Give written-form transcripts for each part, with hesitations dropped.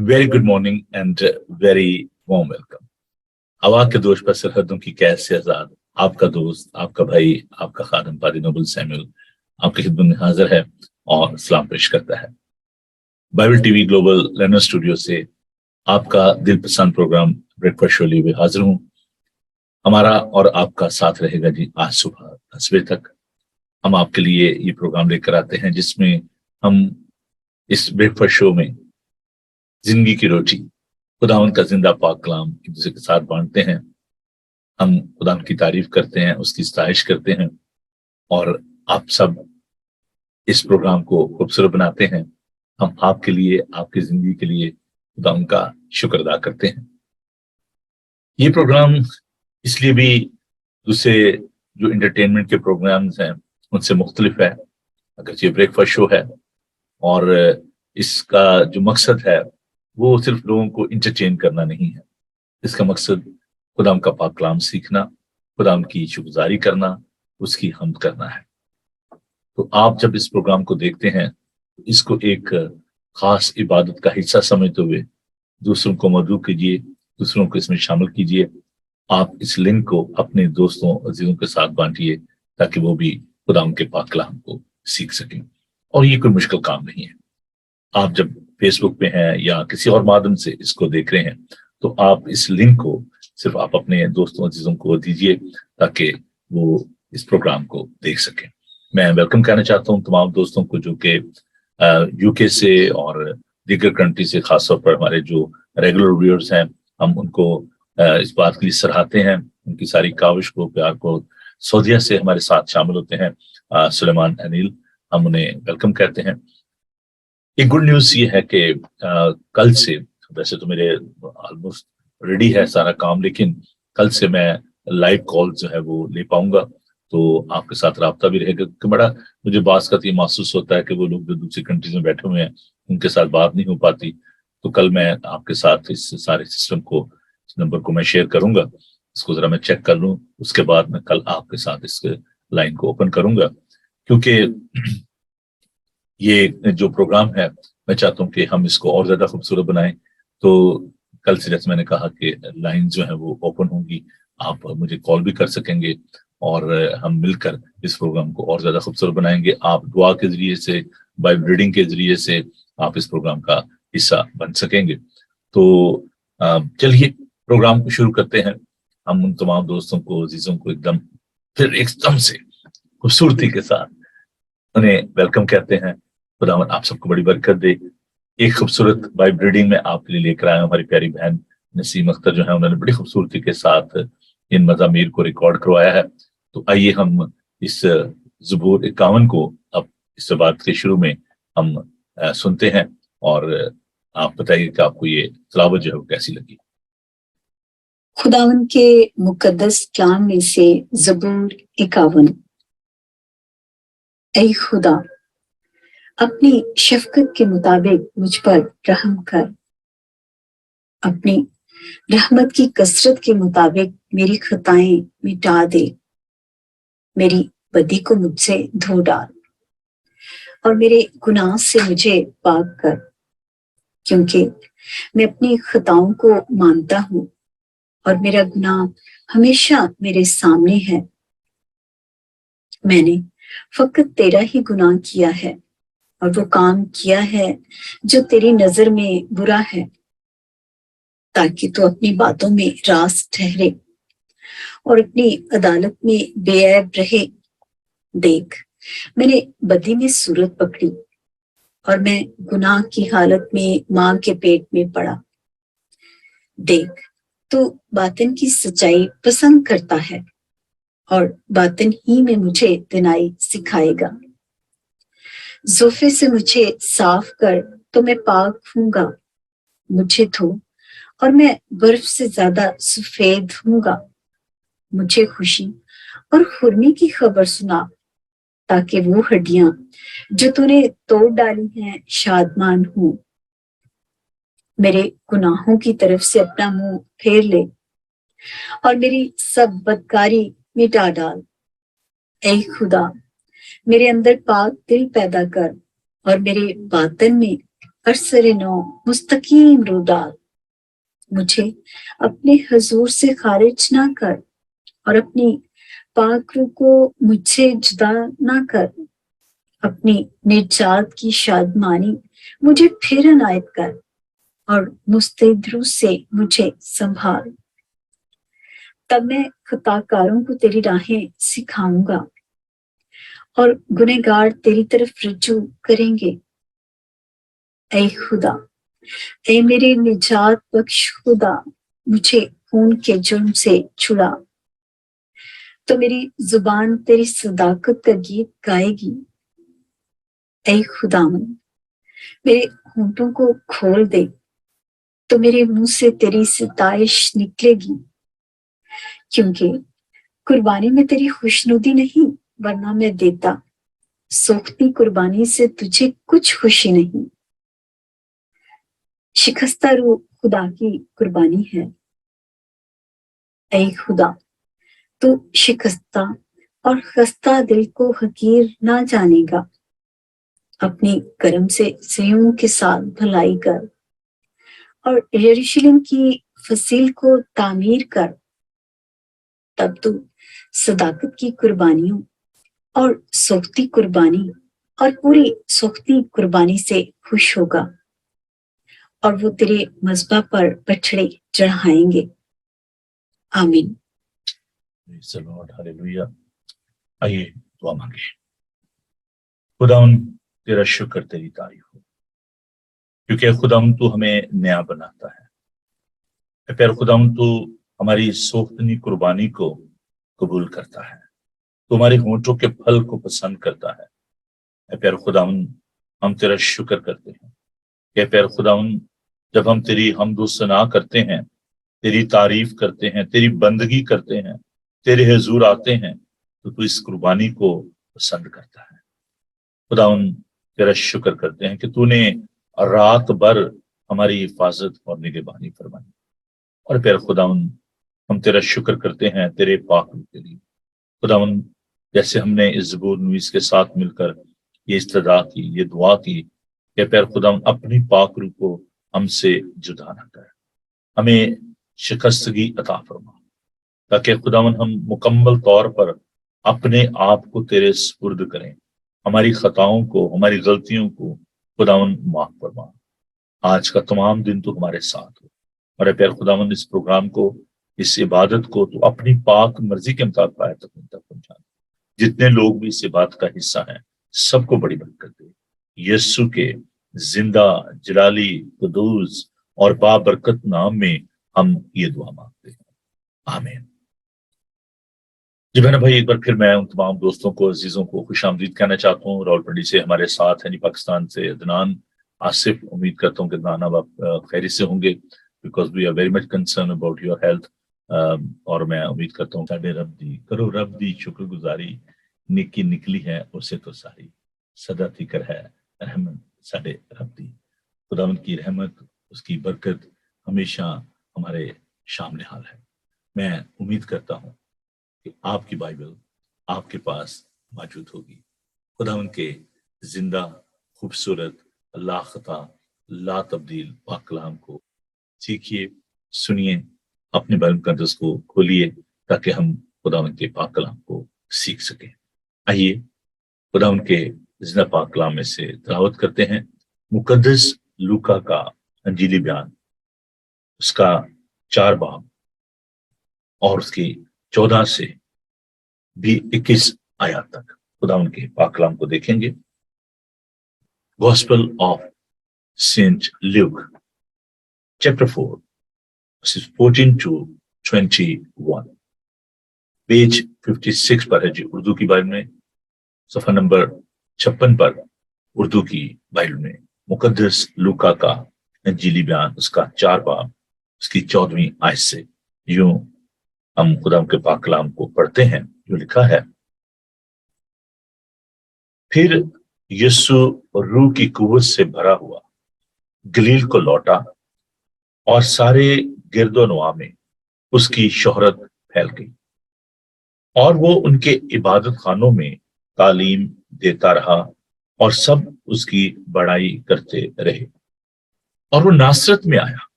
Very good morning and very warm welcome. हवा के दोष पर सरहदों की कैद से आजाद, आपका दोस्त, आपका भाई, आपका खादम पादी नोबल सैमुअल आपकी खिदमत में हाजिर है और सलाम पेश करता है। Bible TV global learner studio से आपका दिल पसंद प्रोग्राम ब्रेकफास्ट शो लिए हाजिर हूँ। हमारा और आपका साथ रहेगा जी आज सुबह 10 बजे तक। हम आपके लिए ये प्रोग्राम लेकर आते हैं जिसमें हम इस ब्रेकफास्ट शो में जिंदगी की रोटी खुदावंद का जिंदा पाक कलाम एक दूसरे के साथ बांटते हैं। हम खुदावंद की तारीफ करते हैं, उसकी सताइश करते हैं और आप सब इस प्रोग्राम को खूबसूरत बनाते हैं। हम आपके लिए, आपकी जिंदगी के लिए खुदावंद का शुक्र अदा करते हैं। ये प्रोग्राम इसलिए भी दूसरे जो एंटरटेनमेंट के प्रोग्राम्स हैं उनसे मुख्तलिफ है। अगर ये ब्रेकफास्ट शो है और इसका जो मकसद है वो सिर्फ लोगों को इंटरटेन करना नहीं है। इसका मकसद खुदाम का पाक कलाम सीखना, खुदाम की शुक्रगुजारी करना, उसकी हम्द करना है। तो आप जब इस प्रोग्राम को देखते हैं तो इसको एक खास इबादत का हिस्सा समझते हुए दूसरों को मदऊ कीजिए, दूसरों को इसमें शामिल कीजिए। आप इस लिंक को अपने दोस्तों अजीजों के साथ बांटिए ताकि वो भी खुदाम के पाक कलाम को सीख सकें। और ये कोई मुश्किल काम नहीं है। आप जब फेसबुक पे हैं या किसी और माध्यम से इसको देख रहे हैं तो आप इस लिंक को सिर्फ आप अपने दोस्तों अजीजों को दीजिए ताकि वो इस प्रोग्राम को देख सकें। मैं वेलकम कहना चाहता हूँ तमाम दोस्तों को जो कि यूके से और दीगर कंट्री से, खासतौर पर हमारे जो रेगुलर व्यूअर्स हैं, हम उनको इस बात के लिए सराहते हैं, उनकी सारी काविश को, प्यार को। सऊदीया से हमारे साथ शामिल होते हैं सुलेमान अनिल, हम उन्हें वेलकम कहते हैं। एक गुड न्यूज ये है कि कल से, वैसे तो मेरे ऑलमोस्ट रेडी है सारा काम, लेकिन कल से मैं लाइव कॉल जो है वो ले पाऊंगा, तो आपके साथ राब्ता भी रहेगा। कि बड़ा मुझे बात का ये महसूस होता है कि वो लोग जो दूसरी कंट्रीज में बैठे हुए हैं उनके साथ बात नहीं हो पाती। तो कल मैं आपके साथ इस सारे सिस्टम को, इस नंबर को मैं शेयर करूंगा, इसको जरा मैं चेक कर लूँ, उसके बाद मैं कल आपके साथ इस लाइन को ओपन करूंगा। क्योंकि ये जो प्रोग्राम है मैं चाहता हूँ कि हम इसको और ज्यादा खूबसूरत बनाएं। तो कल से जैसे मैंने कहा कि लाइन जो है वो ओपन होंगी, आप मुझे कॉल भी कर सकेंगे और हम मिलकर इस प्रोग्राम को और ज्यादा खूबसूरत बनाएंगे। आप दुआ के जरिए से, बाइबल रीडिंग के जरिए से आप इस प्रोग्राम का हिस्सा बन सकेंगे। तो चलिए प्रोग्राम को शुरू करते हैं। हम उन तमाम दोस्तों को, अजीजों को एकदम से खूबसूरती के साथ उन्हें वेलकम कहते हैं। खुदावंद आप सबको बड़ी बरकत दे। एक खूबसूरत बाइबल रीडिंग में आपके लिए लेकर आया। हमारी प्यारी बहन नसीम अख्तर जो है उन्होंने बड़ी खूबसूरती के साथ इन मज़ामीर को रिकॉर्ड करवाया है। तो आइए हम इस ज़बूर 51 को अब इस बात के शुरू में हम सुनते हैं और आप बताइए कि आपको ये तिलावत जो है वो कैसी लगी। खुदावन के मुकद्दस कलाम में से ज़बूर 51। ऐ खुदा, अपनी शफकत के मुताबिक मुझ पर रहम कर, अपनी रहमत की कसरत के मुताबिक मेरी खताएं मिटा दे। मेरी बदी को मुझसे धो डाल और मेरे गुनाह से मुझे पाक कर, क्योंकि मैं अपनी खताओं को मानता हूँ और मेरा गुनाह हमेशा मेरे सामने है। मैंने फकत तेरा ही गुनाह किया है और वो काम किया है जो तेरी नजर में बुरा है, ताकि तू अपनी बातों में रास्त ठहरे और अपनी अदालत में बेऐब रहे। देख, मैंने बदी में सूरत पकड़ी और मैं गुनाह की हालत में मां के पेट में पड़ा। देख, तू बातिन की सच्चाई पसंद करता है और बातिन ही में मुझे दिनाई सिखाएगा। ज़ोफे से मुझे साफ कर तो मैं पाक हूँगा, मुझे धो और मैं बर्फ से ज्यादा सफेद हूँगा। मुझे खुशी और खुरमी की खबर सुना, ताकि वो हड्डियां जो तूने तोड़ डाली हैं शादमान हो। मेरे गुनाहों की तरफ से अपना मुंह फेर ले और मेरी सब बदकारी मिटा डाल। ऐ खुदा, मेरे अंदर पाक दिल पैदा कर और मेरे बातन में अरसरे नौ मुस्तकीम रू डाल, मुझे अपने हजूर से खारिज ना कर और अपनी पाक रूह को मुझसे जुदा ना कर। अपनी निजात की शादमानी मुझे फिर अनायत कर और मुस्तैद रूह से मुझे संभाल। तब मैं खताकारों को तेरी राहें सिखाऊंगा और गुनहगार तेरी तरफ रजू करेंगे। ऐ खुदा, ऐ मेरे निजात बख्श खुदा, मुझे खून के जुर्म से छुड़ा। तो मेरी जुबान तेरी सदाकत का गीत गाएगी। ऐ खुदावन, मेरे होंठों को खोल दे, तो मेरे मुंह से तेरी सिताइश निकलेगी। क्योंकि कुर्बानी में तेरी खुशनुदी नहीं, वरना मैं देता। सोख्ती कुर्बानी से तुझे कुछ खुशी नहीं। शिकस्ता रूह खुदा की कुर्बानी है। ऐ खुदा, तू शिकस्ता और खस्ता दिल को हकीर ना जानेगा। अपनी करम से सियों के साथ भलाई कर और यरूशलेम की फसील को तामीर कर। तब तू सदाकत की कुर्बानियों और सोख्ती कुर्बानी और पूरी सोख्ती कुर्बानी से खुश होगा और वो तेरे मज़बा पर बछड़े चढ़ाएंगे। आमीन। Praise the Lord, hallelujah. आइए दुआ मांगे। खुदावन तेरा शुक्र, तेरी तारीफ हो, क्योंकि खुदावन तू हमें नया बनाता है। प्यार खुदावन तू हमारी सोख्तनी कुर्बानी को कबूल करता है, तू हमारे होंठों के फल को पसंद करता है। प्यार खुदावन हम तेरा शुक्र करते हैं कि प्यार खुदावन जब हम तेरी हम्द व सना करते हैं, तेरी तारीफ करते हैं, तेरी बंदगी करते हैं, तेरे हुजूर आते हैं, तो तू इस कुर्बानी को पसंद करता है। खुदावन तेरा शुक्र करते हैं कि तूने रात भर हमारी हिफाजत और निगहबानी फरमाई। और प्यार खुदावन हम तेरा शुक्र करते हैं तेरे पाक रूह के लिए। खुदावन जैसे हमने इस ज़बूर नवीस के साथ मिलकर ये इस्तदा की, ये दुआ की कि प्यार खुदावन अपनी पाक रूह को हमसे जुदा न कर, हमें शिकस्तगी अता फरमा, ताकि खुदावन हम मुकम्मल तौर पर अपने आप को तेरे सुपुर्द करें, हमारी खताओं को, हमारी गलतियों को खुदावन माफ फरमा। आज का तमाम दिन तो हमारे साथ हो, और प्यार खुदावन इस प्रोग्राम को, इस इबादत को तो अपनी पाक मर्जी के मुताबिक आयत तक पहुंचा। जितने लोग भी इस इबादत का हिस्सा हैं, सबको बड़ी बरकत दे। यीशु के जिंदा, जलाली, कुदूस और बाबरकत नाम में हम ये दुआ मांगते हैं, आमीन। जी बहन भाई, एक बार फिर मैं उन तमाम दोस्तों को, अजीजों को खुशामदीद कहना चाहता हूँ। रावलपिंडी से हमारे साथ है, पाकिस्तान से अदनान आसिफ। उम्मीद करता हूँ कि अदनान अब आप खैरियत से होंगे, because we are very much concern about your health. और मैं उम्मीद करता हूँ साडे रब दी करो, रब दी शुक्रगुजारी, निकी निकली है उसे तो सारी, सदा फिक्र है रहमत साडे रब दी। खुदावंद की रहमत, उसकी बरकत हमेशा हमारे शामिल हाल है। मैं उम्मीद करता हूँ कि आपकी बाइबल आपके पास मौजूद होगी। खुदावंद के जिंदा, खूबसूरत, लाखता, ला तब्दील पाक कलाम को सीखिए, सुनिए, अपने बाइबल मुकद्दस को खोलिए, ताकि हम खुदावंद के पाक कलाम को सीख सकें। आइए खुदावंद के जिंदा पाक कलाम में से तिलावत करते हैं मुकद्दस लूका का अंजीली बयान, उसका 4 बाब और उसकी 14 से भी 21 आयत तक खुदावंद के पाक कलाम को देखेंगे। Gospel of saint Luke chapter 4 verses 14 to 21, page 56 पर है जी उर्दू की बाइबल में, सफा नंबर 56 पर उर्दू की बाइबल में मुकद्दस लूका का अंजीली बयान, उसका 4 बाब, उसकी 14वीं आयत से यूं हम खुदा के पाक कलाम को पढ़ते हैं, जो लिखा है। फिर यीशु रूह की कुव्वत से भरा हुआ गलील को लौटा और सारे गिरदोनवा में उसकी शोहरत फैल गई, और वो उनके इबादत खानों में तालीम देता रहा और सब उसकी बड़ाई करते रहे। और वो नासरत में आया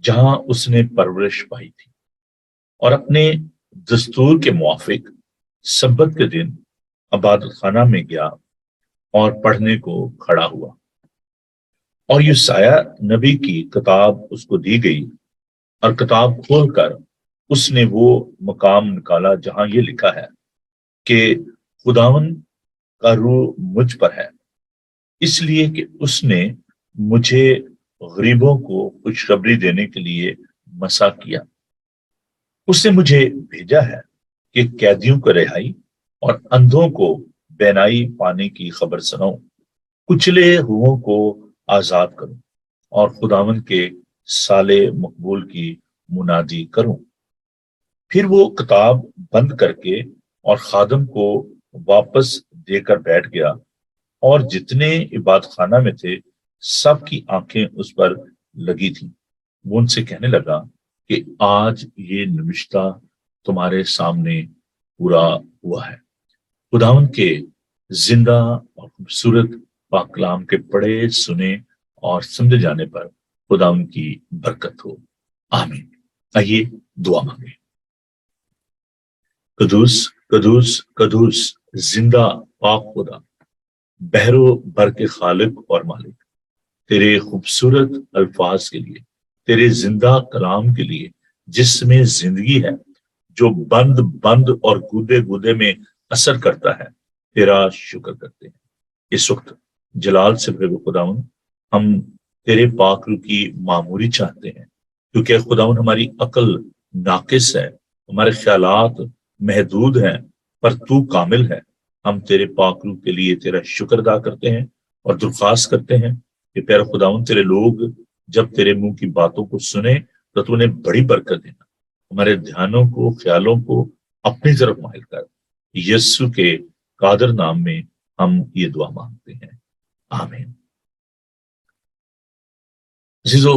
जहां उसने परवरिश पाई थी, और अपने दस्तूर के मुआफिक सब्बत के दिन इबादत खाना में गया और पढ़ने को खड़ा हुआ। और यशायाह नबी की किताब उसको दी गई, और किताब खोलकर उसने वो मकाम निकाला जहां ये लिखा है कि खुदावन का रूह मुझ पर है, इसलिए कि उसने मुझे गरीबों को खुशखबरी देने के लिए मसा किया। उसने मुझे भेजा है कि कैदियों को रिहाई और अंधों को बेनाई पाने की खबर सुनाऊं, कुचले हुओं को आजाद करूं, और खुदावन के साले मकबूल की मुनादी करूं। फिर वो किताब बंद करके और खादम को वापस देकर बैठ गया, और जितने इबादत खाना में थे सबकी आंखें उस पर लगी थी। वो उनसे कहने लगा कि आज ये निविश्ता तुम्हारे सामने पूरा हुआ है। खुदावन के जिंदा और खूबसूरत पाक कलाम के पढ़े सुने और समझे जाने पर खुदावन की बरकत हो। आमीन। आइए दुआ मांगे। कदूस कदूस कदूस जिंदा पाक खुदा, बहरो बर के खालिक और मालिक, तेरे खूबसूरत अल्फाज के लिए, तेरे जिंदा कलाम के लिए जिसमें जिंदगी है, जो बंद बंद और गुदे गुदे में असर करता है, तेरा शुक्र करते हैं। इस वक्त जलाल से भरे खुदावन, हम तेरे पाक रूह की मामूरी चाहते हैं, क्योंकि खुदावन हमारी अकल नाकिस है, हमारे ख्यालात महदूद हैं, पर तू कामिल है। हम तेरे पाक रूह के लिए तेरा शुक्र अदा करते हैं और दरख्वास्त करते हैं कि प्यारे खुदावन, तेरे लोग जब तेरे मुंह की बातों को सुने तो तू उन्हें बड़ी बरकत देना। हमारे ध्यानों को, ख्यालों को अपनी तरफ माइल कर। यीशु के कादर नाम में हम ये दुआ मांगते हैं, आमीन। अजीजो,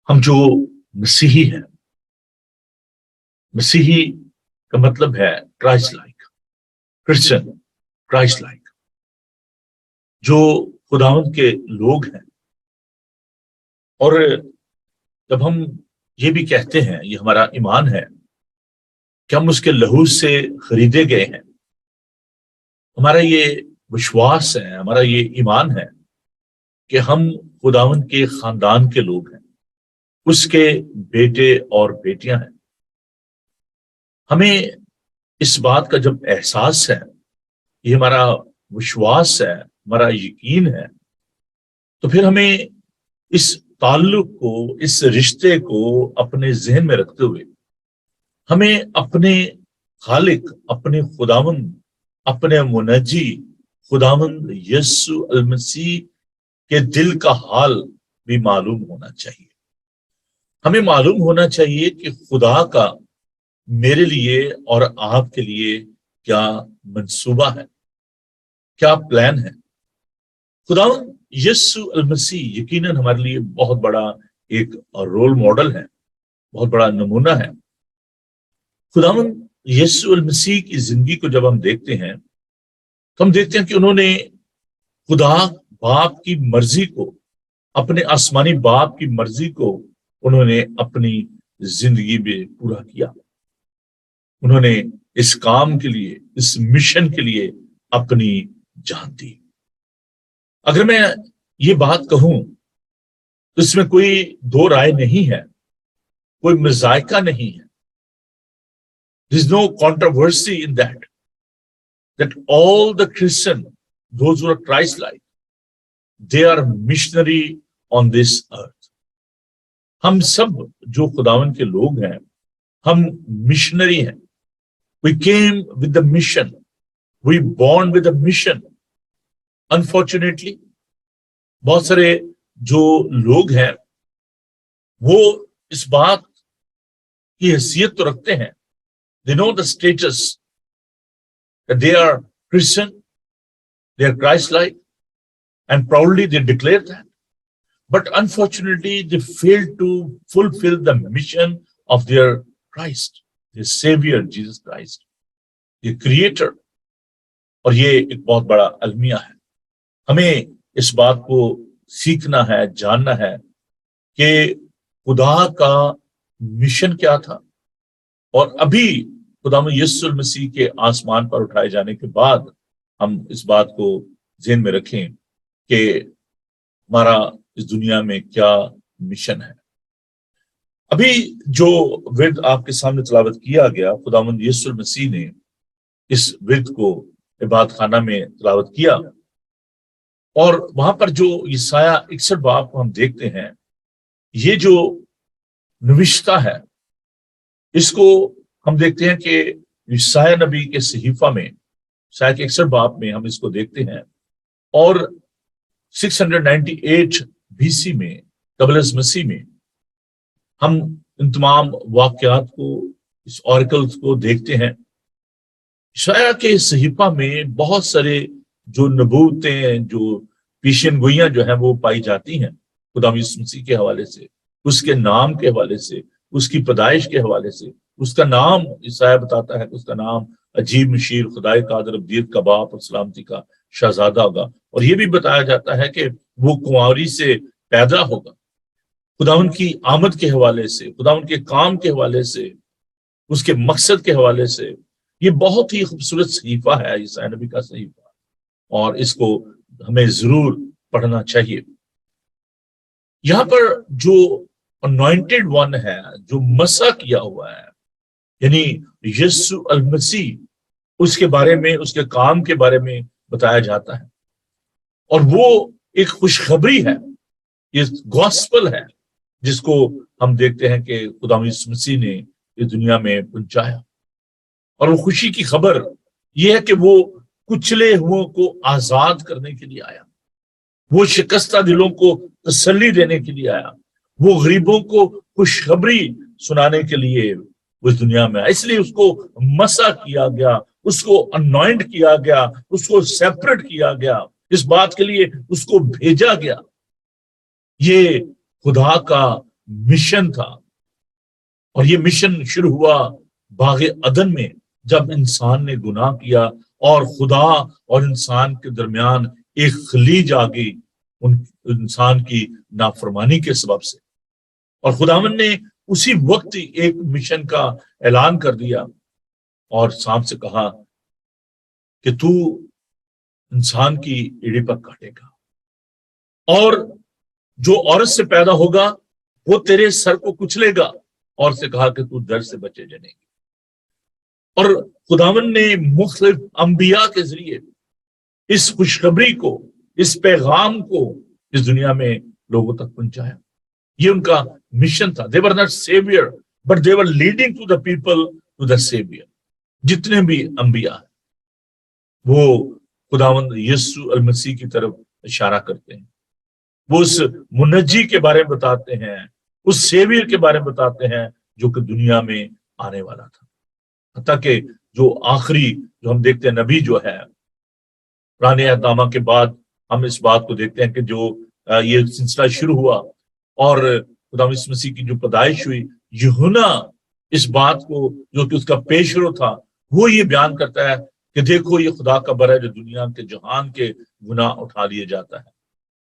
हम जो मसीही हैं, मसीही का मतलब है Christ like, Christian Christ like, जो खुदावंद के लोग हैं। और जब हम ये भी कहते हैं, ये हमारा ईमान है कि हम उसके लहू से खरीदे गए हैं, हमारा ये विश्वास है, हमारा ये ईमान है कि हम खुदावंद के खानदान के लोग हैं, उसके बेटे और बेटियां हैं। हमें इस बात का जब एहसास है, ये हमारा विश्वास है, हमारा यकीन है, तो फिर हमें इस ताल्लुक को, इस रिश्ते को अपने जहन में रखते हुए हमें अपने खालिक, अपने खुदावंद, अपने मुनज्जी खुदावंद यीशु अल मसीह के दिल का हाल भी मालूम होना चाहिए। हमें मालूम होना चाहिए कि खुदा का मेरे लिए और आपके लिए क्या मंसूबा है, क्या प्लान है। खुदावंद यीशु अल मसीह यकीनन हमारे लिए बहुत बड़ा एक रोल मॉडल है, बहुत बड़ा नमूना है। खुदावंद यीशु अल मसीह की जिंदगी को जब हम देखते हैं तो हम देखते हैं कि उन्होंने खुदा बाप की मर्जी को, अपने आसमानी बाप की मर्जी को उन्होंने अपनी जिंदगी में पूरा किया। उन्होंने इस काम के लिए, इस मिशन के लिए अपनी जान दी। अगर मैं ये बात कहूं तो इसमें कोई दो राय नहीं है, कोई मजायका नहीं है। There is no controversy in that all the Christian, those who are Christ-like, they are missionary on this earth. हम सब जो खुदावन के लोग हैं, हम मिशनरी हैं। We came with the mission. We born with a mission. Unfortunately, बहुत सारे जो लोग हैं वो इस बात की हैसियत तो रखते हैं, they know the status that they are Christian, they are Christ-like, and proudly they declare that. But unfortunately, they fail to fulfill the mission of their Christ, their Savior, Jesus Christ, the Creator. और ये एक बहुत बड़ा अलमिया है। हमें इस बात को सीखना है, जानना है कि खुदा का मिशन क्या था। और अभी खुदावंद यीशु मसीह के आसमान पर उठाए जाने के बाद हम इस बात को ज़हन में रखें कि हमारा इस दुनिया में क्या मिशन है। अभी जो विर्द आपके सामने तिलावत किया गया, खुदावंद यीशु मसीह ने इस विर्द को इबादत खाना में तिलावत किया, और वहां पर जो यशायाह 61 बाब को हम देखते हैं, ये जो नविश्ता है, इसको हम देखते हैं कि यशायाह नबी के सहीफा में, शायद 61 बाब में हम इसको देखते हैं, और 698 BC में कबल मसीह में हम इन तमाम वाकयात को, इस ऑरिकल्स को देखते हैं। यशायाह के सहीफा में बहुत सारे जो नबूवतें, जो पेशन गोइयां जो है वो पाई जाती हैं खुदावंद यीशु मसीह के हवाले से, उसके नाम के हवाले से, उसकी पैदाइश के हवाले से। उसका नाम यशायाह बताता है कि उसका नाम अजीब मशीर, खुदाए कादर, अब्दीयत का बाप और सलामती का शहजादा होगा। और ये भी बताया जाता है कि वो कुंवारी से पैदा होगा। खुदावंद की आमद के हवाले से, खुदावंद के काम के हवाले से, उसके मकसद के हवाले से, ये बहुत ही खूबसूरत सहीफा है यशायाह नबी का सहीफा, और इसको हमें जरूर पढ़ना चाहिए। यहाँ पर जो अनॉइंटेड वन है, जो मसा किया हुआ है, यानी यीशु अल मसीह, उसके बारे में, उसके काम के बारे में बताया जाता है। और वो एक खुशखबरी है, ये गॉस्पेल है, जिसको हम देखते हैं कि खुदावंद यीशु मसीह ने इस दुनिया में पहुंचाया। और वो खुशी की खबर ये है कि वो कुचले हुओं को आजाद करने के लिए आया, वो शिकस्ता दिलों को तसल्ली देने के लिए आया, वो गरीबों को खुशखबरी सुनाने के लिए वो इस दुनिया में आया। इसलिए उसको मसा किया गया, उसको अनॉइंट किया गया, उसको सेपरेट किया गया, इस बात के लिए उसको भेजा गया। ये खुदा का मिशन था, और ये मिशन शुरू हुआ बागे अदन में, जब इंसान ने गुनाह किया और खुदा और इंसान के दरमियान एक खलीज आ गई उन इंसान की नाफरमानी के सबब से। और खुदावंद ने उसी वक्त एक मिशन का ऐलान कर दिया और सांप से कहा कि तू इंसान की एड़ी पर काटेगा, और जो औरत से पैदा होगा वो तेरे सर को कुचलेगा, और से कहा कि तू दर्द से बचे जनेगी। और खुदावंद ने मुख्तलिफ अंबिया के जरिए इस खुशखबरी को, इस पैगाम को इस दुनिया में लोगों तक पहुंचाया। ये उनका मिशन था। They were not saviour but they were leading to the people to the saviour. जितने भी अंबिया है वो खुदावंद यीशु अल मसीह की तरफ इशारा करते हैं। वो उस मुनज्जी के बारे में बताते हैं, उस सेवियर के बारे में बताते हैं जो कि दुनिया में आने वाला था। हत्ता कि जो आखिरी जो हम देखते हैं नबी जो है, पुराने अहदनामा के बाद हम इस बात को देखते हैं कि जो ये सिलसिला शुरू हुआ और खुदावंद यीशु मसीह की जो पैदाइश हुई, यूहन्ना इस बात को, जो कि उसका पेशरो था, वो ये बयान करता है कि देखो ये खुदा का बर है जो दुनिया के जहान के गुनाह उठा लिए जाता है।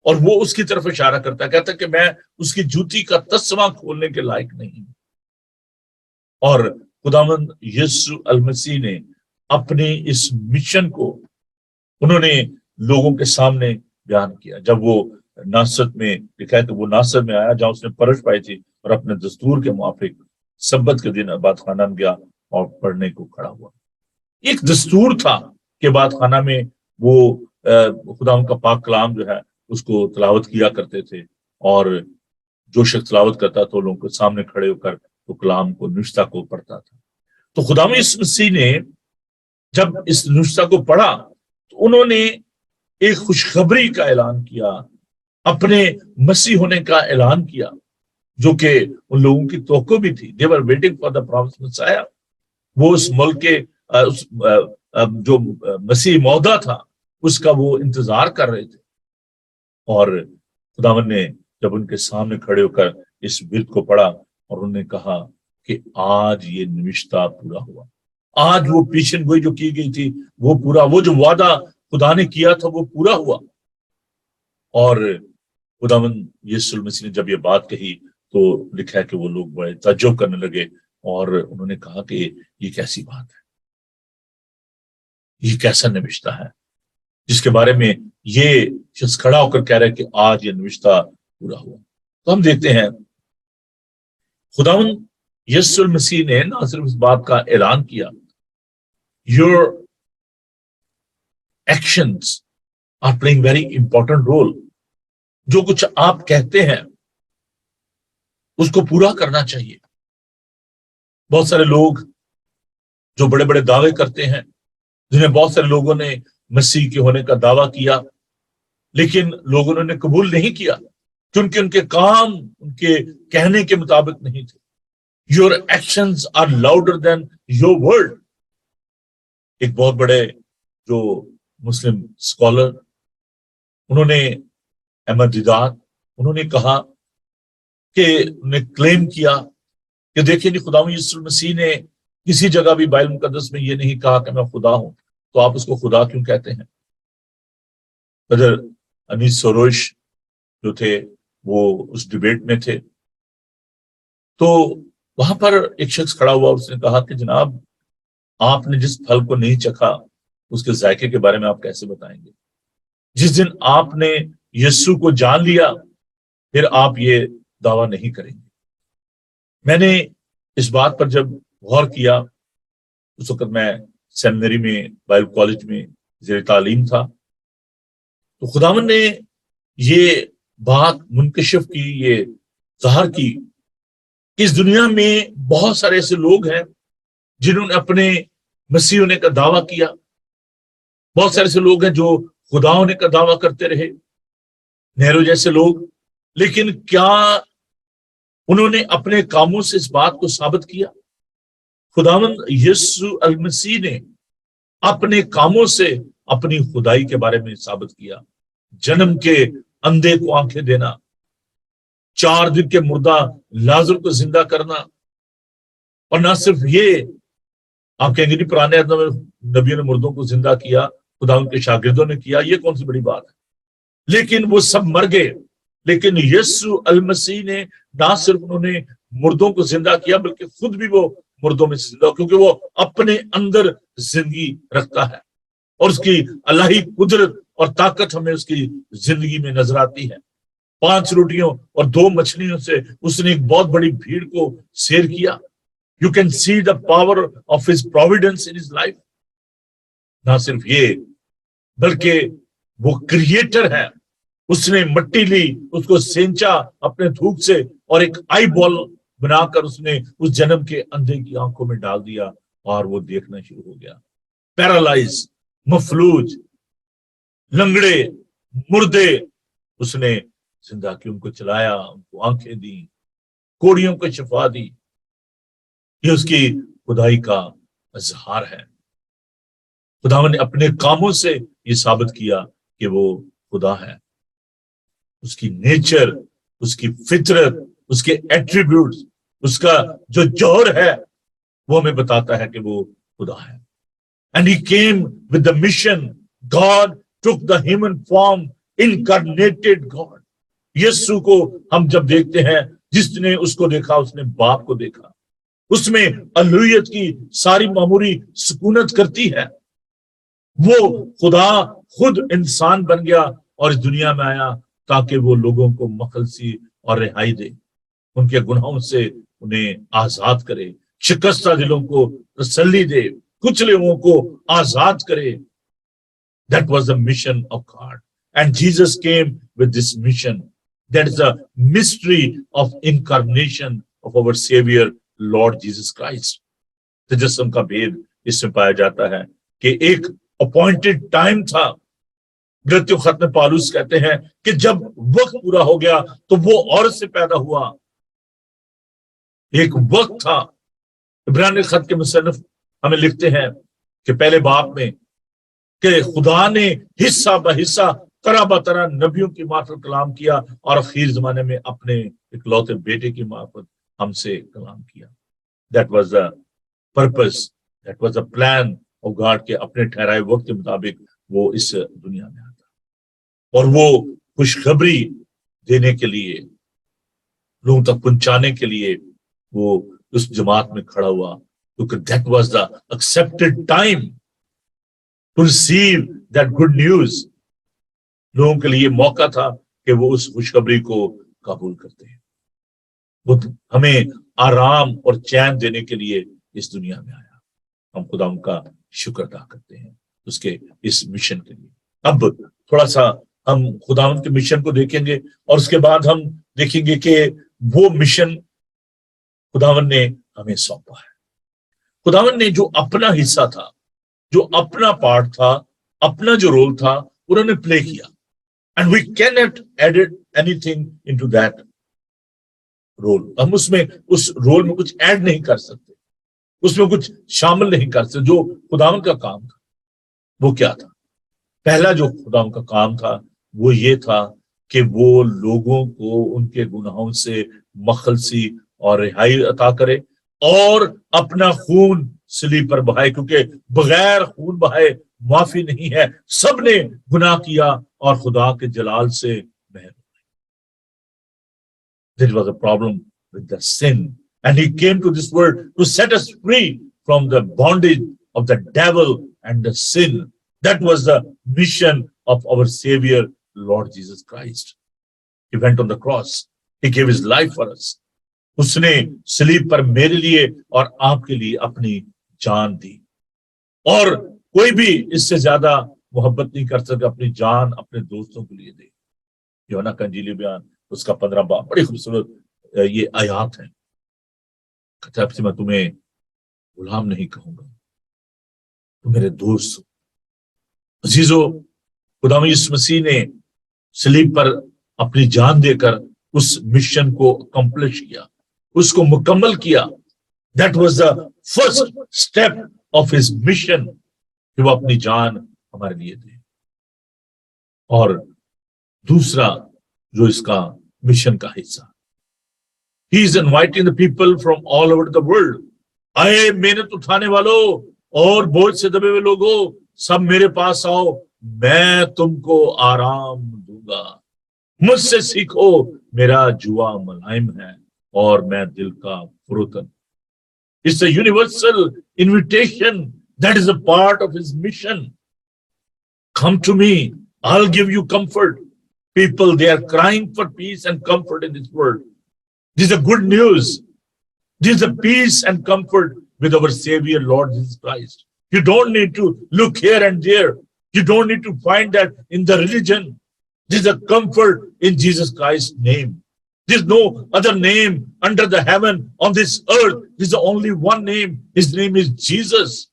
और वो उसकी तरफ इशारा करता है, कहता है कि मैं उसकी जूती का तस्मा खोलने के लायक नहीं हूं। और खुदावंद यीशु अल मसीह ने अपने इस मिशन को उन्होंने लोगों के सामने बयान किया। जब वो नासरत में, लिखा है कि वो नासरत में आया जहां उसने परश पाई थी, और अपने दस्तूर के मुआफिक सब्बत के दिन इबादत खाना में गया और पढ़ने को खड़ा हुआ। एक दस्तूर था कि इबादत खाना में वो खुदा का पाक कलाम जो है उसको तिलावत किया करते थे, और जो शख्स तिलावत करता तो लोगों के सामने खड़े होकर तो कलाम को, नुश्ता को पढ़ता था। तो खुदावंद यीशु मसीह ने जब इस नुश्ता को पढ़ा तो उन्होंने एक खुशखबरी का ऐलान किया, अपने मसीह होने का ऐलान किया, जो कि उन लोगों की तवक्को भी थी। They were waiting for the promised Messiah. वो उस मुल्क के जो मसीह मौदा था उसका वो इंतजार कर रहे थे। और खुदावंद ने जब उनके सामने खड़े होकर इस विर्द को पढ़ा और उन्होंने कहा कि आज ये निविश्ता पूरा हुआ, आज वो पेशन गोई जो की गई थी वो पूरा, वो जो वादा खुदा ने किया था वो पूरा हुआ। और खुदावंद यीशु मसीह ने जब ये बात कही तो लिखा है कि वो लोग बड़े ताज्जुब करने लगे और उन्होंने कहा कि ये कैसी बात है, ये कैसा नविश्ता है जिसके बारे में ये शख्स खड़ा होकर कह रहा है कि आज ये नविश्ता पूरा हुआ। तो हम देखते हैं खुदावंद यीशु मसीह ने ना सिर्फ इस बात का ऐलान किया, your actions are playing very important role. जो कुछ आप कहते हैं उसको पूरा करना चाहिए। बहुत सारे लोग जो बड़े बड़े दावे करते हैं, जिन्हें बहुत सारे लोगों ने मसीह के होने का दावा किया, लेकिन लोगों ने कबूल नहीं किया क्योंकि उनके काम उनके कहने के मुताबिक नहीं थे। Your actions are louder than your word. एक बहुत बड़े जो मुस्लिम स्कॉलर, उन्होंने अहमद दीदात, उन्होंने कहा कि उन्हें क्लेम किया कि देखिए जी, खुदा यीशु मसीह ने किसी जगह भी बाइबल मुकद्दस में ये नहीं कहा कि मैं खुदा हूं, तो आप उसको खुदा क्यों कहते हैं। ब्रदर अनीस सरोश जो थे वो उस डिबेट में थे, तो वहां पर एक शख्स खड़ा हुआ, उसने कहा कि जनाब, आपने जिस फल को नहीं चखा उसके जायके के बारे में आप कैसे बताएंगे। जिस दिन आपने यीशु को जान लिया फिर आप ये दावा नहीं करेंगे। मैंने इस बात पर जब गौर किया, उस वक्त मैं सेमिनरी में बाइबल कॉलेज में ज़ेर तालीम था, तो खुदावन ने ये बात मुनकशिफ की, ये ज़ाहिर की, इस दुनिया में बहुत सारे ऐसे लोग हैं जिन्होंने अपने मसीह होने का दावा किया। बहुत सारे ऐसे लोग हैं जो खुदा होने का दावा करते रहे, नेहरू जैसे लोग, लेकिन क्या उन्होंने अपने कामों से इस बात को साबित किया? खुदावंद यीशु अल मसीह ने अपने कामों से अपनी खुदाई के बारे में साबित किया। जन्म के अंधे को आंखें देना, 4 दिन के मुर्दा लाजर को जिंदा करना, और ना सिर्फ ये, आप कहेंगे नहीं पुराने नबियों ने मुर्दों को जिंदा किया, खुदा उनके शागिर्दों ने किया, ये कौन सी बड़ी बात है। लेकिन वो सब मर गए, लेकिन यीशु अल मसीह ने ना सिर्फ उन्होंने मुर्दों को जिंदा किया बल्कि खुद भी वो मुर्दों में जिंदा, क्योंकि वो अपने अंदर जिंदगी रखता है और उसकी अल्लाही कुदरत और ताकत हमें उसकी जिंदगी में नजर आती है। 5 रोटियों और 2 मछलियों से उसने एक बहुत बड़ी भीड़ को सैर किया। You can see the power of his Providence in his life. ना सिर्फ ये, बल्कि वो क्रिएटर है, उसने मिट्टी ली, उसको सेंचा अपने धूप से और एक आई बॉल बनाकर उसने उस जन्म के अंधे की आंखों में डाल दिया और वो देखना शुरू हो गया। पैरालाइज, मफलूज, लंगड़े, मुर्दे उसने जिंदा की, उनको चलाया, उनको आंखें दी, कोड़ियों को शिफा दी। ये उसकी खुदाई का इजहार है। खुदावन ने अपने कामों से ये साबित किया कि वो खुदा है। उसकी नेचर, उसकी फितरत, उसके एट्रीब्यूट्स, उसका जो जौहर है वो हमें बताता है कि वो खुदा है। And he came with the mission, God took the human form, incarnated God. यीशु को हम जब देखते हैं, जिसने उसको देखा उसने बाप को देखा। उसमें अलूहियत की सारी मामूरी सुकूनत करती है। वो खुदा खुद इंसान बन गया और इस दुनिया में आया ताकि वो लोगों को मखलसी और रिहाई दे, उनके गुनाहों से उन्हें आजाद करे, शिकस्ता दिलों को तसल्ली दे, कुचले हुओं को आजाद करे। That was the mission of God, and Jesus came with this mission. That is the mystery of incarnation of our Savior Lord Jesus Christ. तजस्सुम का भेद इसमें पाया जाता है कि एक अपॉइंटेड टाइम था। गलतियों खत में पौलुस कहते हैं कि जब वक्त पूरा हो गया तो वो औरत से पैदा हुआ। एक वक्त था। इब्रानी खत के मुसन्निफ हमें लिखते हैं कि पहले बाब में कि खुदा ने हिस्सा ब हिस्सा, तरह ब तरह नबियों की मार्फत कलाम किया और आखिर जमाने में अपने इकलौते बेटे की मार्फत हमसे कलाम किया। That was the purpose, that was the plan of God के अपने ठहराए वक्त के मुताबिक वो इस दुनिया में आता और वो खुशखबरी देने के लिए, लोगों तक पहुंचाने के लिए वो उस जमात में खड़ा हुआ, क्योंकि that was the accepted time to receive that good news. लोगों के लिए मौका था कि वो उस खुशखबरी को कबूल करते हैं। वो हमें आराम और चैन देने के लिए इस दुनिया में आया। हम खुदा उनका शुक्र अदा करते हैं उसके इस मिशन के लिए। अब थोड़ा सा हम खुदावंद के मिशन को देखेंगे और उसके बाद हम देखेंगे कि वो मिशन खुदावंद ने हमें सौंपा है। खुदावंद ने जो अपना हिस्सा था, जो अपना पार्ट था, अपना जो रोल था, उन्होंने प्ले किया। And we can not edit anything into that role. हम उसमें उस रोल में कुछ ऐड नहीं कर सकते, उसमें कुछ शामिल नहीं कर सकते। जो खुदावंद का काम था वो क्या था? पहला जो खुदावंद का काम था वो ये था कि वो लोगों को उनके गुनाहों से मखलसी और रिहाई अता करे और अपना खून सलीब पर बहाए, क्योंकि बगैर खून बहाए माफी नहीं है। सबने गुनाह किया और खुदा के जलाल से महरूम। There was a problem with the sin, and he came to this world to set us free from the bondage of the devil and the sin. That was the mission of our Savior, Lord Jesus Christ. He went on the cross. He gave his life for us. उसने सलीब पर मेरे लिए और आपके लिए अपनी जान दी, और कोई भी इससे ज्यादा मोहब्बत नहीं कर सकता अपनी जान अपने दोस्तों के लिए दे। यूहन्ना का इंजीली बयान उसका 15 बाब, बड़ी खूबसूरत ये आयात है। कहता है मैं तुम्हें गुलाम नहीं कहूंगा, तुम मेरे दोस्त हो। अजीजों, खुदा यीशु मसीह ने सलीब पर अपनी जान देकर उस मिशन को अकम्प्लिश किया, उसको मुकम्मल किया। That was the first step of his mission, कि वो अपनी जान हमारे लिए दे। और दूसरा जो इसका मिशन का हिस्सा, he is inviting the people from all over the world. आए मेहनत उठाने वालों और बोझ से दबे हुए लोगों, सब मेरे पास आओ, मैं तुमको आराम दूंगा। मुझसे सीखो, मेरा जुआ मुलायम है और मैं दिल का फुरुतन। It's a universal invitation that is a part of his mission. Come to me, I'll give you comfort. People, they are crying for peace and comfort in this world. This is a good news. This is a peace and comfort with our Savior, Lord Jesus Christ. You don't need to look here and there. You don't need to find that in the religion. This is a comfort in Jesus Christ's name. There is no other name under the heaven on this earth. There is only one name. His name is Jesus.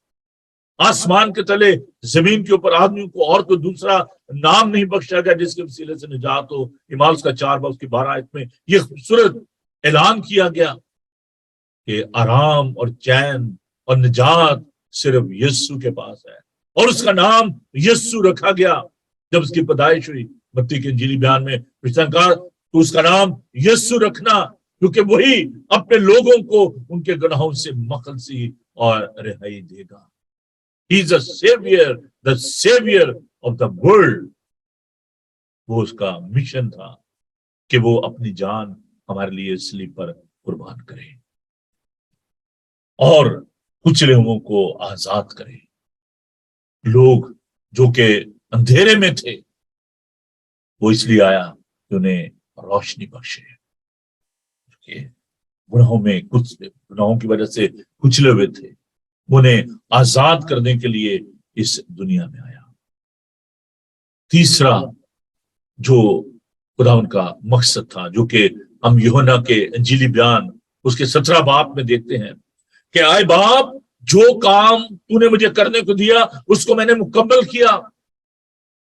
आसमान के तले जमीन के ऊपर आदमी को और कोई दूसरा नाम नहीं बख्शा गया जिसके वसीले से निजात हो। इमाल का 4 बाब की 12 आयत में यह खूबसूरत ऐलान किया गया कि आराम और चैन और निजात सिर्फ यीशु के पास है, और उसका नाम यीशु रखा गया। जब उसकी पैदाइश हुई, मत्ती के इंजीली बयान में कहा तो उसका नाम यीशु रखना, क्योंकि वही अपने लोगों को उनके गुनाहों से मखलसी और रिहाई देगा। He is a savior, the savior of the world. वो उसका मिशन था कि वो अपनी जान हमारे लिए सलीब पर कुर्बान करे और कुचले हुओं को आजाद करे। लोग जो कि अंधेरे में थे, वो इसलिए आया कि उन्हें रोशनी बख्शे। गुनाहों की वजह से कुचले हुए थे, उन्हें आजाद करने के लिए इस दुनिया में आया। तीसरा जो खुदा उनका मकसद था, जो कि हम यूहन्ना के इंजीली बयान उसके 17 बाब में देखते हैं कि आए बाप, जो काम तूने मुझे करने को दिया उसको मैंने मुकम्मल किया,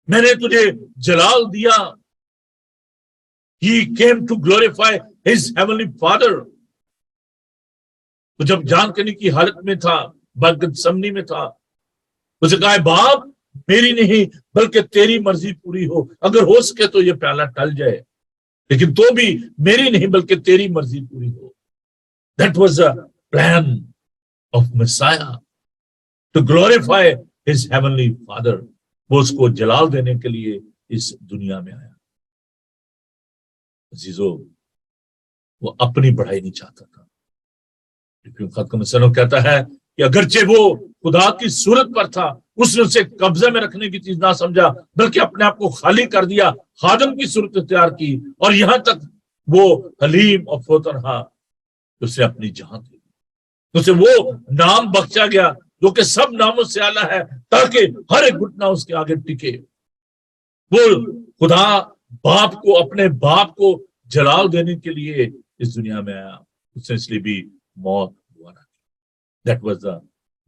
मैंने तुझे जलाल दिया। He came to glorify his heavenly Father. तो जब जान करने की हालत में था, बदगमनी में था, उसे कहा बाप, मेरी नहीं बल्कि तेरी मर्जी पूरी हो। अगर हो सके तो ये प्याला टल जाए, लेकिन तो भी मेरी नहीं बल्कि तेरी मर्जी पूरी हो। That was a plan of Messiah to glorify his heavenly Father. वो उसको जलाल देने के लिए इस दुनिया में आया। अजीजो, वो अपनी बढ़ाई नहीं चाहता था। ख़ातम सल्लम कहता है कि अगरचे वो खुदा की सूरत पर था, उसने उसे कब्जे में रखने की चीज ना समझा, बल्कि अपने आप को खाली कर दिया, खादम की सूरत इख्तियार की, और यहां तक वो हलीम और फोतरहा, उसने अपनी जान दी, उसे वो नाम बख्शा गया जो कि सब नामों से आला है, ताकि हर एक घुटना उसके आगे टिके। वो खुदा बाप को, अपने बाप को जलाल देने के लिए इस दुनिया में आया, उसने इसलिए भी मौत हुआ ना। That was the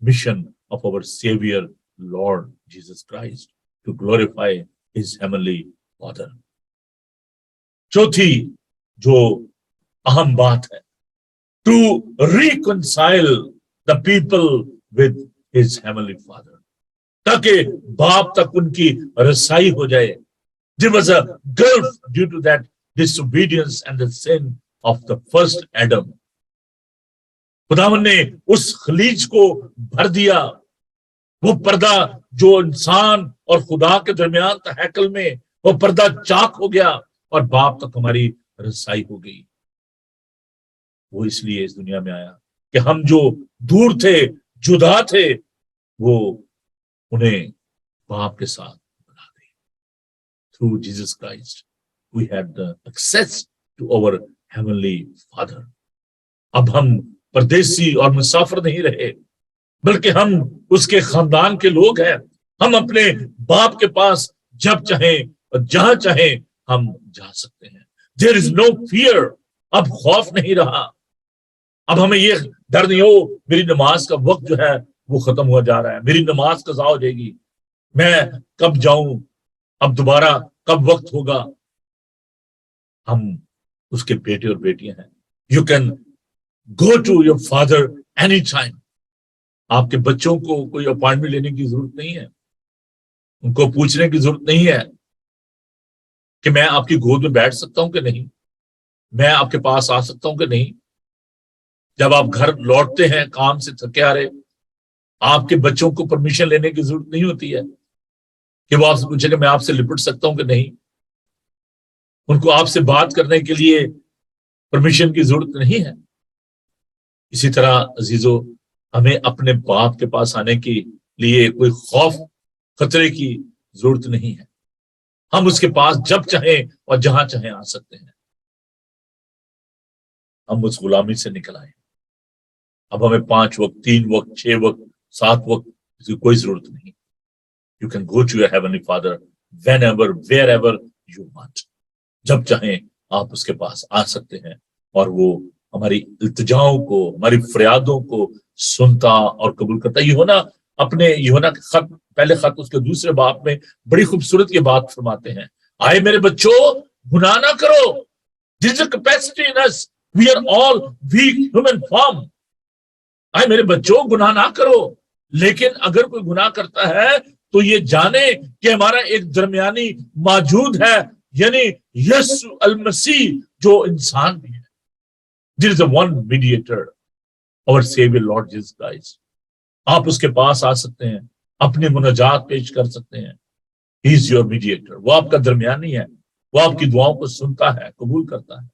mission of our Savior Lord Jesus Christ, to glorify His heavenly Father. चौथी जो अहम बात है, to reconcile the people with His heavenly Father, ताकि बाप तक उनकी रसाई हो जाए। There was a gulf due to that disobedience and the sin of the first Adam. खुदावन ने उस खलीज को भर दिया, वो पर्दा जो इंसान और खुदा के दरमियान था हैकल में, वो पर्दा चाक हो गया और बाप तक हमारी रसाई हो गई। वो इसलिए इस दुनिया में आया कि हम जो दूर थे, जुदा थे, वो उन्हें बाप के साथ बना दे। Through Jesus Christ we had the access to our heavenly Father. अब हम परदेसी और मुसाफिर नहीं रहे, बल्कि हम उसके खानदान के लोग हैं। हम अपने बाप के पास जब चाहें और जहां चाहें हम जा सकते हैं। There is no fear, अब खौफ नहीं रहा। अब हमें ये डर नहीं हो मेरी नमाज का वक्त जो है वो खत्म हो जा रहा है, मेरी नमाज कज़ा हो जाएगी, मैं कब जाऊं, अब दोबारा कब वक्त होगा। हम उसके बेटे और बेटियां हैं। You can go to your father any time. आपके बच्चों को कोई अपॉइंटमेंट लेने की जरूरत नहीं है, उनको पूछने की जरूरत नहीं है कि मैं आपकी गोद में बैठ सकता हूं कि नहीं, मैं आपके पास आ सकता हूं कि नहीं। जब आप घर लौटते हैं काम से थके हारे, आपके बच्चों को परमिशन लेने की जरूरत नहीं होती है कि वो आपसे पूछे कि मैं आपसे लिपट सकता हूं कि नहीं। उनको आपसे बात करने के लिए परमिशन की जरूरत नहीं है। इसी तरह अजीजों, हमें अपने बाप के पास आने के लिए कोई खौफ खतरे की जरूरत नहीं है। हम उसके पास जब चाहें और जहां चाहें आ सकते हैं। हम उस गुलामी से निकल आए। अब हमें 5 वक्त, 3 वक्त, 6 वक्त, 7 वक्त की कोई जरूरत नहीं। You can go to your heavenly father whenever wherever you want. जब चाहें आप उसके पास आ सकते हैं और वो हमारी इल्तिजाओं को, हमारी फरियादों को सुनता और कबूल करता। यूहन्ना अपने यूहन्ना के खत, पहले खत उसके दूसरे बाब में बड़ी खूबसूरत ये बात फरमाते हैं, आए मेरे बच्चों गुनाह ना करो। There is a capacity in us. We are all weak human form. आए मेरे बच्चों गुनाह ना करो। लेकिन अगर कोई गुनाह करता है तो ये जाने कि हमारा एक दरमियानी मौजूद है, यानी यीशु अल मसीह जो इंसान भी है। There is a one mediator, our Savior Lord Jesus Christ. आप उसके पास आ सकते हैं, अपनी मुनाजात पेश कर सकते हैं। He is your mediator. वो आपका दरमियानी है, वो आपकी दुआओं को सुनता है, कबूल करता है।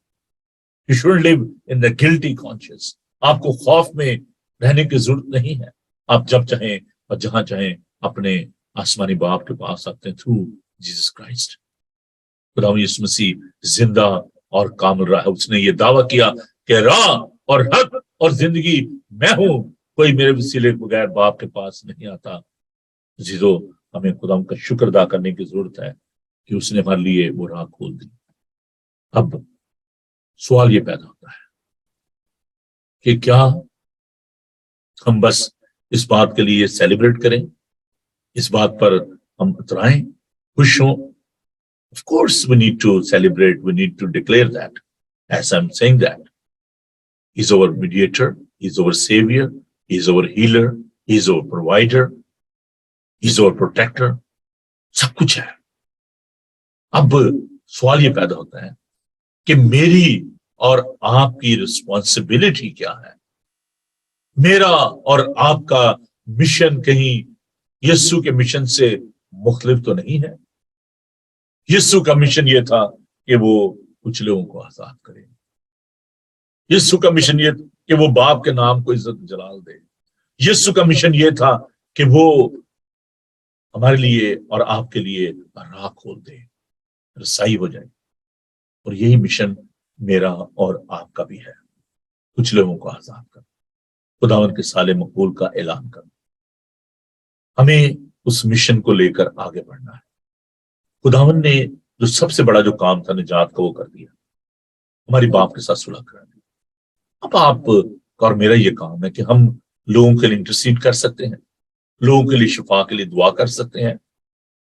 You shouldn't live in the guilty conscience. आपको खौफ में रहने की जरूरत नहीं है। आप जब चाहें और जहां चाहें अपने आसमानी बाप के पास आते हैं थ्रू जीसस क्राइस्ट। खुदा यीशु मसीह जिंदा और कामिल रहा है। उसने ये दावा किया कि राह और हक और जिंदगी मैं हूं, कोई मेरे वसीले के बगैर बाप के पास नहीं आता। जीजो, हमें खुदा का शुक्र अदा करने की जरूरत है कि उसने हमारे लिए वो राह खोल दी। अब सवाल ये पैदा होता है कि क्या हम बस इस बात के लिए सेलिब्रेट करें, इस बात पर हम उतराएं, खुश हों? Of course we need to celebrate, we need to declare that. As I'm saying that, He's our mediator, He's our savior, He's our healer, He's our provider, He's our protector. सब कुछ है। अब सवाल ये पैदा होता है कि मेरी और आपकी रिस्पॉन्सिबिलिटी क्या है? मेरा और आपका मिशन कहीं यीशु के मिशन से मुख्तलिफ तो नहीं है? यीशु का मिशन ये था कि वो कुछ लोगों को आजाद करे। यीशु का मिशन ये कि वो बाप के नाम को इज्जत जलाल दे। यीशु का मिशन ये था कि वो हमारे लिए और आपके लिए राह खोल दे, रसाई हो जाए। और यही मिशन मेरा और आपका भी है, कुछ लोगों को आजाद कर, खुदावन के साले मकबूल का ऐलान करना। हमें उस मिशन को लेकर आगे बढ़ना है। खुदावन ने जो सबसे बड़ा जो काम था निजात का, वो कर दिया, हमारी बाप के साथ सुलह करा दी। अब आप और मेरा ये काम है कि हम लोगों के लिए इंटरसीड कर सकते हैं, लोगों के लिए शिफा के लिए दुआ कर सकते हैं,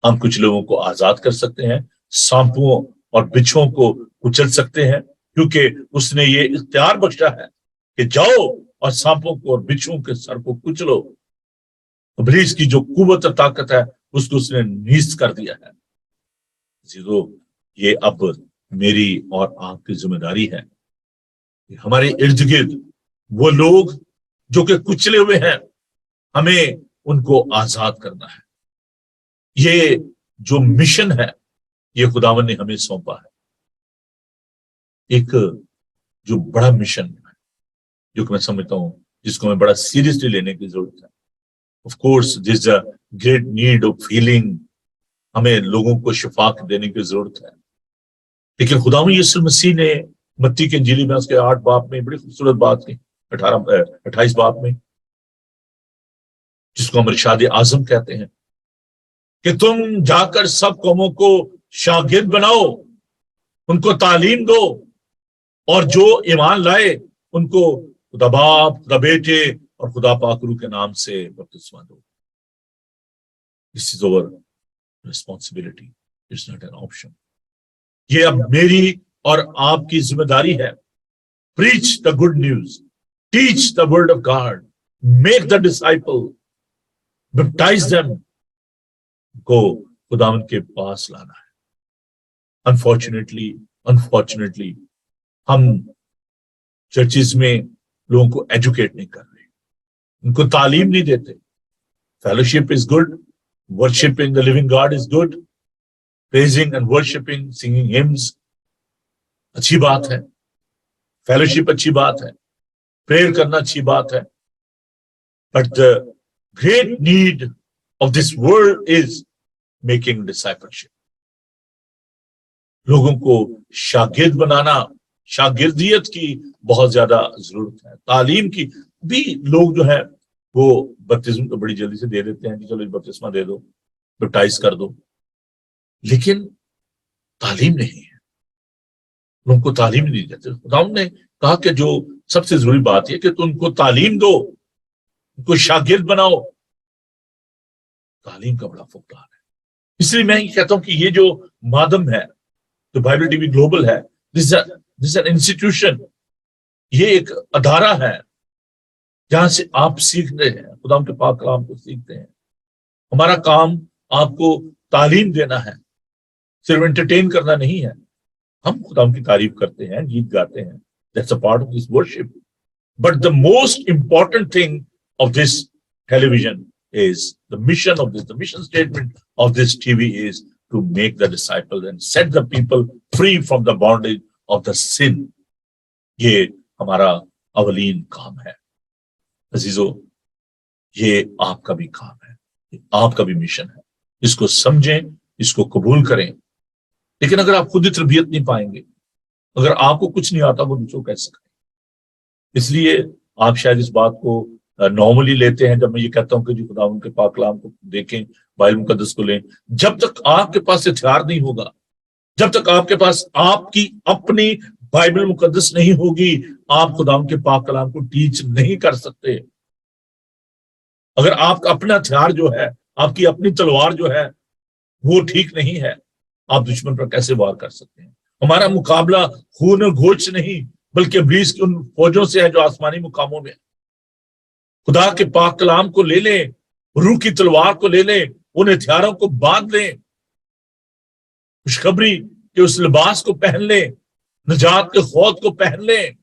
हम कुछ लोगों को आजाद कर सकते हैं, सांपों और बिच्छुओं को कुचल सकते हैं, क्योंकि उसने ये इख्तियार बख्शा है कि जाओ और सांपों को और बिच्छुओं के सर को कुचलो। इब्लीस की जो कुव्वत और ताकत है उसको उसने नीस्त कर दिया है। ये अब मेरी और आपकी जिम्मेदारी है कि हमारे इर्द गिर्द वो लोग जो कि कुचले हुए हैं, हमें उनको आजाद करना है। ये जो मिशन है ये खुदावन ने हमें सौंपा है, एक जो बड़ा मिशन है जो कि मैं समझता हूं जिसको हमें बड़ा सीरियसली लेने की जरूरत है। Of course this a great need of healing, हमें लोगों को शिफा देने की जरूरत है। लेकिन खुदावन यीशु मसीह ने मत्ती के इंजील में उसके 8 बाब में बड़ी खूबसूरत बात की, 28 बाब में, जिसको हम इरशाद आजम कहते हैं कि तुम जाकर सब कौमों को शागिर्द बनाओ, उनको तालीम दो, और जो ईमान लाए उनको खुदा बाप, खुदा बेटे और खुदा पाक रूह के नाम से बपतिस्मा दो। This is our responsibility, it's not an option. ये अब मेरी और आपकी जिम्मेदारी है। Preach the good news, teach the word of God, make the disciple, baptize them, को खुदावंद के पास लाना है। अनफॉर्चुनेटली हम चर्चिज में लोगों को एजुकेट नहीं कर रहे, उनको तालीम नहीं देते। Fellowship is good, worshipping the living God is good, praising and worshipping, singing hymns अच्छी बात है, फेलोशिप अच्छी बात है, प्रेयर करना अच्छी बात है, but the great need of this world is making discipleship. लोगों को शागिर्द बनाना, शागिर्दियत की बहुत ज्यादा जरूरत है। तालीम की भी लोग जो है वो बपतिस्मा तो बड़ी जल्दी से दे देते हैं कि चलो बपतिस्मा दे दो, बैप्टाइज कर दो, लेकिन तालीम नहीं है, लोगों को तालीम नहीं देते। खुदावंद ने कहा कि जो सबसे जरूरी बात है कि तुम उनको तालीम दो, उनको शागिर्द बनाओ। तालीम का बड़ा फुकदान है। इसलिए मैं ये कहता हूं कि ये जो माध्यम है, जो बाइबल टीवी ग्लोबल है, दिस एन इंस्टीट्यूशन, ये एक अदारा है जहां से आप सीख रहे हैं, खुदा के पाक कलाम को सीखते हैं। हमारा काम आपको तालीम देना है, सिर्फ एंटरटेन करना नहीं है। हम खुदा की तारीफ करते हैं, गीत गाते हैं, that's a part of this worship, but the most important thing of this television is the mission statement of this TV is to make the disciples and set the people free from the bondage of the sin. ये हमारा अवलीन काम है। अजीजों, ये आपका भी काम है, ये आपका भी मिशन है। इसको समझें, इसको कबूल करें। लेकिन अगर आप खुद ही तरबियत नहीं पाएंगे, अगर आपको कुछ नहीं आता, वो दूसरों कैसे करें? इसलिए आप शायद इस बात को नॉर्मली लेते हैं जब मैं ये कहता हूं कि जी खुदा उनके पाक कलाम को देखें, बाइबल मुकद्दस को लें। जब तक आपके पास हथियार नहीं होगा, जब तक आपके पास आपकी अपनी बाइबल मुकद्दस नहीं होगी, आप खुदा उनके पाक कलाम को टीच नहीं कर सकते। अगर आपका अपना हथियार जो है, आपकी अपनी तलवार जो है वो ठीक नहीं है, आप दुश्मन पर कैसे वार कर सकते हैं? हमारा मुकाबला खून और गोश्त से नहीं, बल्कि इब्लीस की उन फौजों से है जो आसमानी मुकामों में। खुदा के पाक कलाम को ले लें, रूह की तलवार को ले लें, उन हथियारों को बांध लें, खुशखबरी के उस लिबास को पहन लें, निजात के खौद को पहन लें,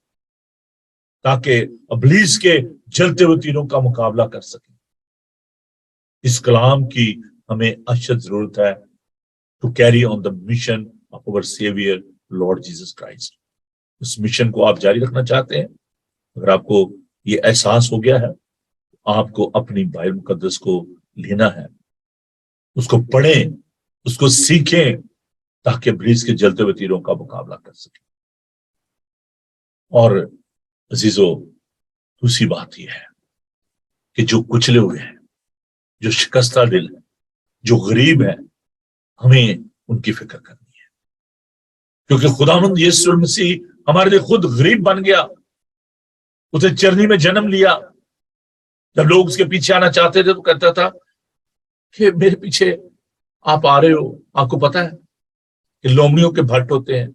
ताकि इब्लीस के जलते हुए तीरों का मुकाबला कर सकें। इस कलाम की हमें अशद जरूरत है to carry on the mission of our saviour Lord Jesus Christ. उस मिशन को आप जारी रखना चाहते हैं, अगर आपको ये एहसास हो गया है, आपको अपनी बाइबल मुकद्दस को लेना है, उसको पढ़ें, उसको सीखें, ताकि इब्लीस के जलते हुए तीरों का मुकाबला कर सके। और अजीजों, दूसरी बात यह है कि जो कुचले हुए हैं, जो शिकस्ता दिल है, जो गरीब है, हमें उनकी फिक्र करनी है, क्योंकि खुदावंद यीशु मसीह हमारे लिए खुद गरीब बन गया। उसे चरनी में जन्म लिया। जब लोग उसके पीछे आना चाहते थे तो कहता था कि मेरे पीछे आप आ रहे हो, आपको पता है कि लोमड़ियों के भट्ट होते हैं,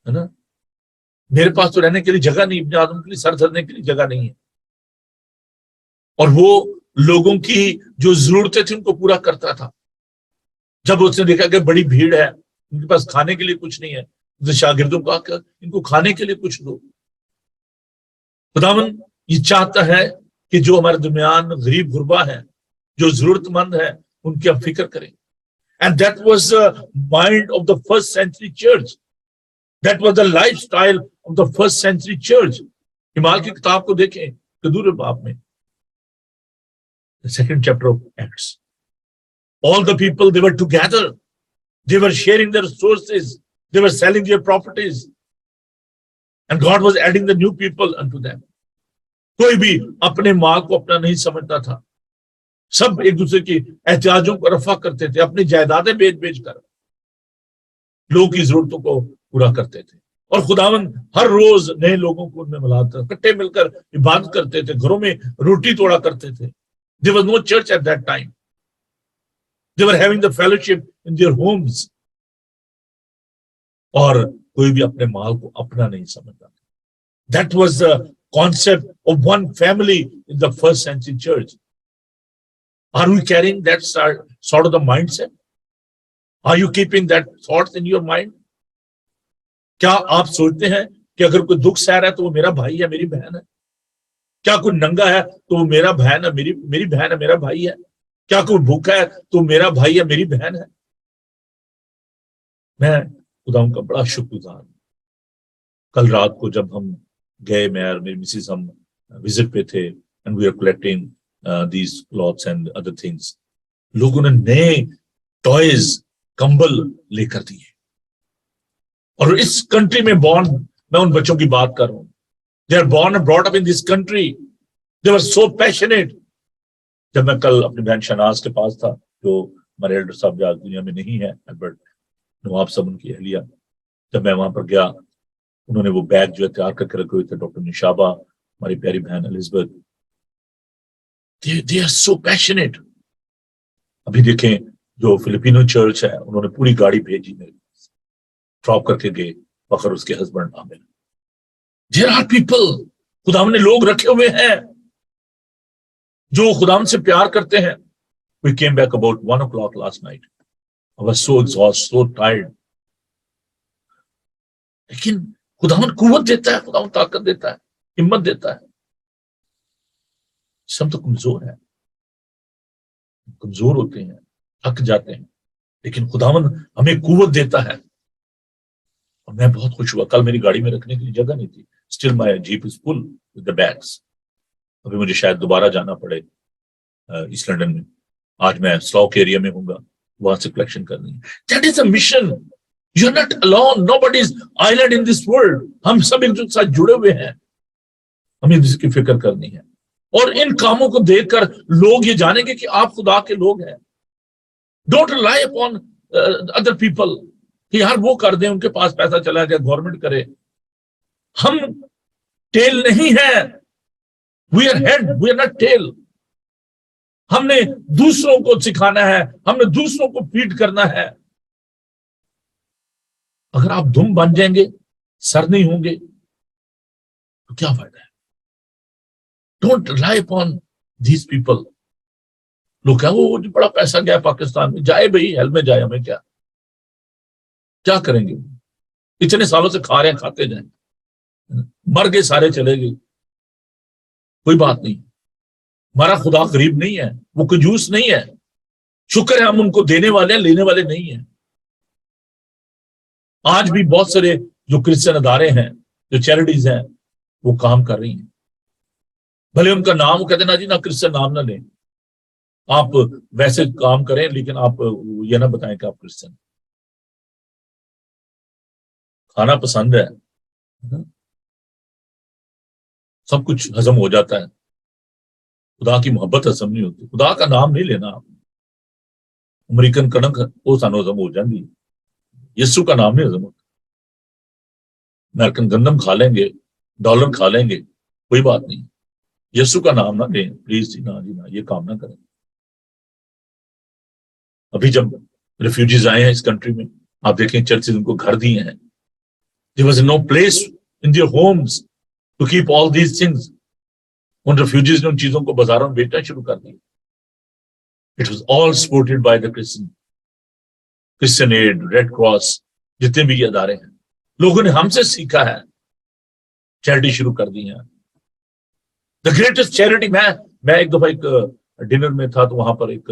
है ना, मेरे पास तो रहने के लिए जगह नहीं, अपने आदम के लिए सर धरने के लिए जगह नहीं है। और वो लोगों की जो जरूरतें थी उनको पूरा करता था। जब उसने देखा कि बड़ी भीड़ है, उनके पास खाने के लिए कुछ नहीं है, उसने शागिर्दों को कहा इनको खाने के लिए कुछ दो। खुदावन ये चाहता है कि जो हमारे दरमियान गरीब गुरबा है, जो जरूरतमंद है, उनकी हम फिक्र करें। And that was the mind of the first century church, that was the lifestyle of the first century church. हिमाल की किताब को देखें, कदूर बाप में, the second chapter of Acts. All the people, they were together. They were sharing their resources. They were selling their properties. And God was adding the new people unto them. कोई भी अपने माल को अपना नहीं समझता था। सब एक दूसरे की एहतियाजों को रफा करते थे, अपनी जायदादें बेच बेच कर लोगों की जरूरतों को पूरा करते थे। और खुदावन हर रोज नए लोगों को उनमें मिलाता, इकट्ठे मिलकर इबादत करते थे, घरों में रोटी तोड़ा करते थे। There was no church at that time. They were having the fellowship in their homes. और कोई भी अपने माल को अपना नहीं समझता। That was the concept of one family in the first century church. Are we carrying that sort of the mindset? Are you keeping that thoughts in your mind? क्या आप सोचते हैं कि अगर कोई दुख सह रहा है तो वो मेरा भाई है, मेरी बहन है? क्या कोई नंगा है तो वो मेरा बहन है, मेरी बहन है, मेरा भाई है? क्या कोई भूखा है तो मेरा भाई है, मेरी बहन है? मैं खुदा का बड़ा शुक्रगुजार हूं। कल रात को जब हम गए, मैं और मेरी मिसेस हम विजिट पे थे, and we are collecting these clothes and other things, लोगों ने नए टॉयज, कंबल लेकर दिए। और इस कंट्री में बॉर्न, मैं उन बच्चों की बात कर रहा हूं, they are born and brought up in this country, they were so passionate। जब मैं कल अपनी बहन शनाज के पास था, जो हमारे एल्डर साहब जो आज दुनिया में नहीं है, अल्बर्ट नवाब साहब उनकी अहलिया, जब मैं वहां पर गया, उन्होंने वो बैग जो है तैयार करके रखे हुए थे, डॉक्टर निशाबा, हमारी प्यारी बहन Elizabeth, they are so passionate। अभी देखें जो फिलिपिनो चर्च है, उन्होंने पूरी गाड़ी भेजी, मेरे ड्रॉप करके गए, फखर उसके husband Aamir. There are people, खुदाम ने लोग रखे हुए हैं जो खुदाम से प्यार करते हैं। We came back about 1 o'clock last night. I was so exhausted, so tired. लेकिन खुदावन कुव्वत देता है, खुदावन ताकत देता है, हिम्मत देता है। सब तो कमजोर है, कमजोर होते हैं, थक जाते हैं, लेकिन खुदावन हमें कुव्वत देता है। और मैं बहुत खुश हुआ। कल मेरी गाड़ी में रखने के लिए जगह नहीं थी। Still my jeep is full with the bags. अभी मुझे शायद दोबारा जाना पड़े ईस्ट लंदन में। आज मैं स्लॉक एरिया में हूँगा, वहां से कलेक्शन करनी है। That is a mission. You are not alone, nobody is island in this world. हम सब एक दूसरे के साथ जुड़े हुए हैं, हमें इसकी फिक्र करनी है। और इन कामों को देखकर लोग ये जानेंगे कि आप खुदा के लोग हैं। Don't rely upon other people कि यार वो कर दें, उनके पास पैसा चला जाए, गवर्नमेंट करे। हम टेल नहीं है, we are head, we are not tail. हमने दूसरों को सिखाना है, हमने दूसरों को फीड करना है। अगर आप दुम बन जाएंगे, सर नहीं होंगे, तो क्या फायदा है? Don't rely upon these people. लोग क्या वो बड़ा पैसा गया पाकिस्तान में, जाए भाई, हेल में जाए, हमें क्या करेंगे? इतने सालों से खा रहे हैं, खाते जाए, मर गए सारे, चले गए, कोई बात नहीं। हमारा खुदा गरीब नहीं है, वो कंजूस नहीं है। शुक्र है हम उनको देने वाले हैं, लेने वाले नहीं है। آج بھی بہت سارے جو کرسچن ادارے ہیں، جو چیریٹیز ہیں، وہ کام کر رہی ہیں. بھلے ان کا نام وہ کہتے ہیں نا جی نا کرسچن نام نہ لیں، آپ ویسے کام کریں لیکن آپ یہ نہ بتائیں کہ آپ کرسچن. کھانا پسند ہے، سب کچھ ہضم ہو جاتا ہے، خدا کی محبت ہضم نہیں ہوتی. خدا کا نام نہیں لینا آپ. امریکن کنک وہ سانو ہضم ہو جاتی، یسو کا نام نہیں ہضم ہوتا. امریکن گندم کھا لیں گے، ڈالر کھا لیں گے، کوئی بات نہیں. یسو کا نام نہ لیں پلیز جی نہ، یہ کام نہ کریں. ابھی جب ریفیوجیز آئے ہیں اس کنٹری میں، آپ دیکھیں چرچز ان کو گھر دیے ہیں. There was no place in their homes to keep all these things. In refugees نے ان چیزوں کو بازاروں میں بیچنا شروع کر دیا. It was all supported by the Christian Aid, Red Cross، جتنے بھی یہ ادارے ہیں. لوگوں نے ہم سے سیکھا ہے، چیریٹی شروع کر دی ہیں. The greatest charity، میں ایک دفعہ ایک ڈنر میں تھا تو وہاں پر ایک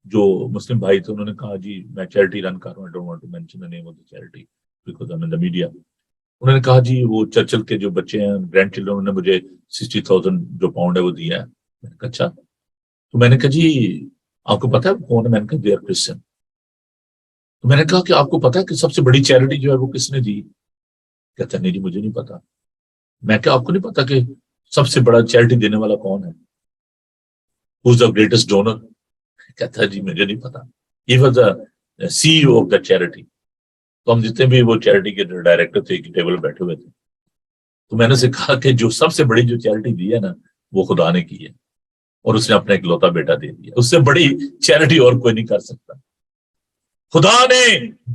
جو مسلم بھائی تھے انہوں نے کہا جی میں چیریٹی رن کر رہا ہوں. I don't want to mention the name of the charity because I'm in the media. انہوں نے کہا جی وہ چرچل کے جو بچے ہیں گرینڈ چلڈرن، انہوں نے مجھے 60,000 جو پاؤنڈ ہے وہ دیا ہے. میں نے کہا اچھا. تو میں نے کہا جی آپ کو پتا ہے کون ہے؟ میں نے کہا دے آر کرسچن. تو میں نے کہا کہ آپ کو پتا ہے کہ سب سے بڑی چیریٹی جو ہے وہ کس نے دی؟ کہتا نہیں جی مجھے نہیں پتا. میں کہا آپ کو نہیں پتا کہ سب سے بڑا چیریٹی دینے والا کون ہے؟ Who's the greatest donor؟ کہتا ہے جی مجھے نہیں پتا. He was the CEO of that charity. تو ہم جتنے بھی وہ چیریٹی کے ڈائریکٹر تھے ٹیبل بیٹھے ہوئے تھے. تو میں نے سے کہا کہ جو سب سے بڑی جو چیریٹی دی ہے نا وہ خدا نے کی ہے، اور اس نے اپنا ایک لوتا بیٹا دے دیا. اس سے بڑی چیریٹی اور کوئی نہیں کر سکتا. خدا نے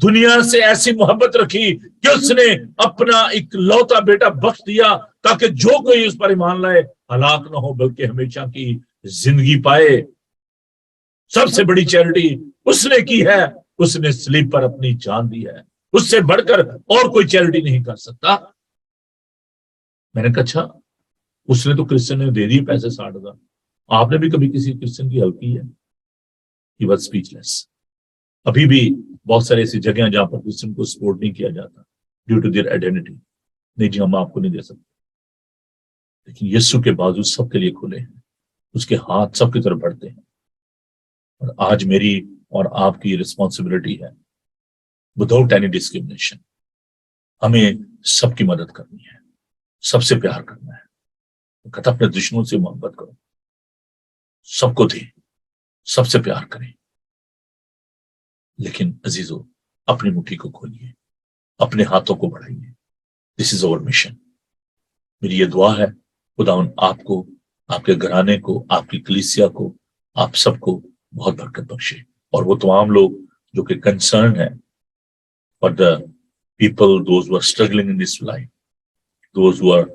دنیا سے ایسی محبت رکھی کہ اس نے اپنا ایک لوتا بیٹا بخش دیا تاکہ جو کوئی اس پر ایمان لائے ہلاک نہ ہو بلکہ ہمیشہ کی زندگی پائے. سب سے بڑی چیریٹی اس نے کی ہے، اس نے صلیب پر اپنی جان دی ہے. اس سے بڑھ کر اور کوئی چیریٹی نہیں کر سکتا. میں نے کہا اچھا اس نے تو کرسچن نے دے دیے پیسے 60,000، آپ نے بھی کبھی کسی کرسچن کی ہیلپ کی ہے؟ He was speechless. ابھی بھی بہت سارے ایسی جگہ ہیں جہاں پر کرسچن کو سپورٹ نہیں کیا جاتا ڈیو ٹو دیئر آئیڈینٹی. نہیں جی ہم آپ کو نہیں دے سکتے. لیکن یسوع کے بازو سب کے لیے کھلے ہیں، اس کے ہاتھ سب کی طرف بڑھتے ہیں. اور آج میری اور آپ کی رسپانسبلٹی ہے وداؤٹ اینی ڈسکریمنیشن ہمیں سب کی مدد کرنی ہے، سب سے پیار کرنا ہے. کہتا اپنے دشمنوں سے محبت کرو، سب کو دیں، سب سے پیار کریں. لیکن عزیزو اپنی مٹھی کو کھولیے، اپنے ہاتھوں کو بڑھائیے. دس از اوور مشن. میری یہ دعا ہے خداوند آپ کو، آپ کے گھرانے کو، آپ کی کلیسیا کو، آپ سب کو بہت برکت بخشے. اور وہ تمام لوگ جو کہ کنسرن ہیں for the people, those who are struggling in this life, those who are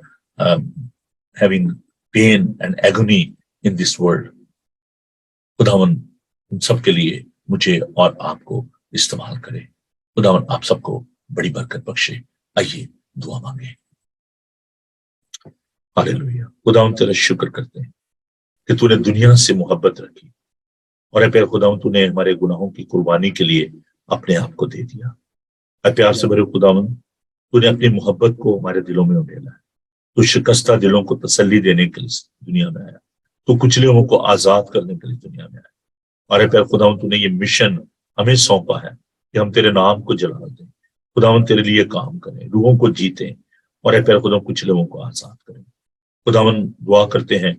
having pain and agony in this world. خداوند ان سب کے لیے مجھے اور آپ کو استعمال کرے. خداوند آپ سب کو بڑی برکت بخشے. آئیے دعا مانگے. ہاللیلویا. خداوند تیرا شکر کرتے ہیں کہ تو نے دنیا سے محبت رکھی، اور اے پیار خداوند تو نے ہمارے گناہوں کی قربانی کے لیے اپنے آپ کو دے دیا. اے پیار سے بھرے خداوند تو نے اپنی محبت کو ہمارے دلوں میں اڈیلا ہے. تو شکستہ دلوں کو تسلی دینے کے لیے دنیا میں آیا، تو کچلے ہوں کو آزاد کرنے کے لیے دنیا میں آیا. اور اے پیار خداوند تو نے یہ مشن ہمیں سونپا ہے کہ ہم تیرے نام کو جلال دیں. خداوند تیرے لیے کام کریں، روحوں کو جیتیں، اور اے پیار خداوند کچلے ہوں کو آزاد کریں. خداوند دعا کرتے ہیں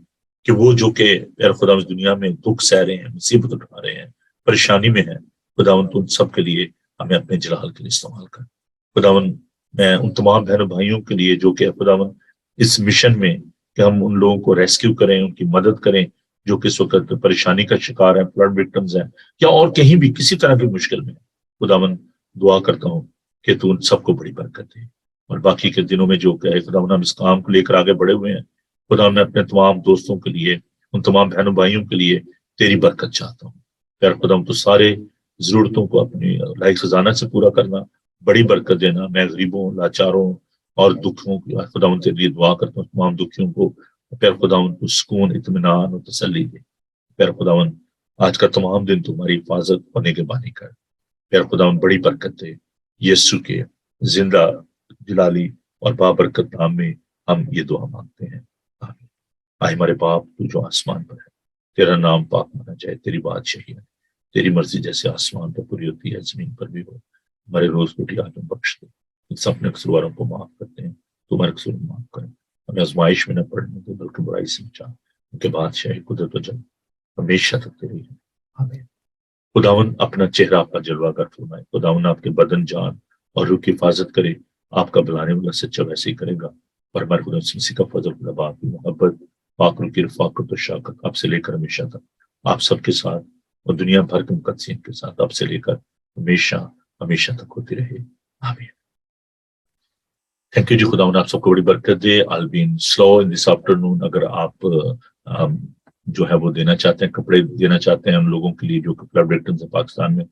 کہ وہ جو کہ پیار خداوند دنیا میں دکھ سہ رہے ہیں، مصیبت اٹھا رہے ہیں، پریشانی میں ہیں، خداوند تو ان سب کے لیے ہمیں اپنے جلال کے لیے استعمال کر. خداوند میں ان تمام بہنوں بھائیوں کے لیے جو کہ خداوند اس مشن میں کہ ہم ان لوگوں کو ریسکیو کریں، ان کی مدد کریں جو کہ اس وقت پریشانی کا شکار ہیں، فلڈ وکٹمز ہیں، یا اور کہیں بھی کسی طرح کی مشکل میں. خداوند دعا کرتا ہوں کہ تو ان سب کو بڑی برکت دے. اور باقی کے دنوں میں جو کہ خداوند ہم اس کام کو لے کر آگے بڑھے ہوئے ہیں، خداوند میں اپنے تمام دوستوں کے لیے، ان تمام بہنوں بھائیوں کے لیے تیری برکت چاہتا ہوں. پھر خداوند تو سارے ضرورتوں کو اپنی لائق خزانہ سے پورا کرنا، بڑی برکت دینا. میں غریبوں، لاچاروں اور دکھوں کی خداوند تیرے لیے دعا کرتا ہوں. تمام دکھیوں کو پھر خداوند کو سکون، اطمینان اور تسلی دے. پھر خداوند آج کا تمام دن تمہاری حفاظت ہونے کے بانی کر. پھر خداوند بڑی برکت دے یسوع کے जिंदा जलाली और बाबरकत नाम में हम ये दुआ मांगते हैं, आमीन। आए हमारे बाप तू जो आसमान पर है, तेरा नाम पाक माना जाए, तेरी बादशाही है, तेरी मर्जी जैसे आसमान पर पूरी होती है जमीन पर भी हो। हमारे रोज रोटी आज हम बख्श दे, मुझसे अपने कसूरवारों को माफ करते हैं, तुम्हारे कसूर माफ करें, हमें आजमाइश में न पड़ने दे बल्कि बुराई से बचा, उनके बादशाही कुदरत और जल हमेशा तक तेरी है, आमीन। खुदावन अपना चेहरा आपका जलवा कर फरमाए, खुदावन आपके बदन जान और रूह की हिफाजत करे, आपका बुलाने वाला सच्चा वैसे ही करेगा। और हमारे खुदा मसीह का फजल, खुदा बाप की मोहब्बत, पाक रूह की रफाकत और शाकत आपसे लेकर हमेशा तक आप सबके साथ और दुनिया भर के मुकद्दसीन के साथ आपसे लेकर हमेशा हमेशा तक होती रहे, आमीन। थैंक यू जी, खुदावन आप सबको बड़ी बरकत दे। I been slow in this afternoon. अगर आप जो है वो देना चाहते हैं, कपड़े देना चाहते हैं हम लोगों के लिए जो फ्लड विक्टिम्स है पाकिस्तान में,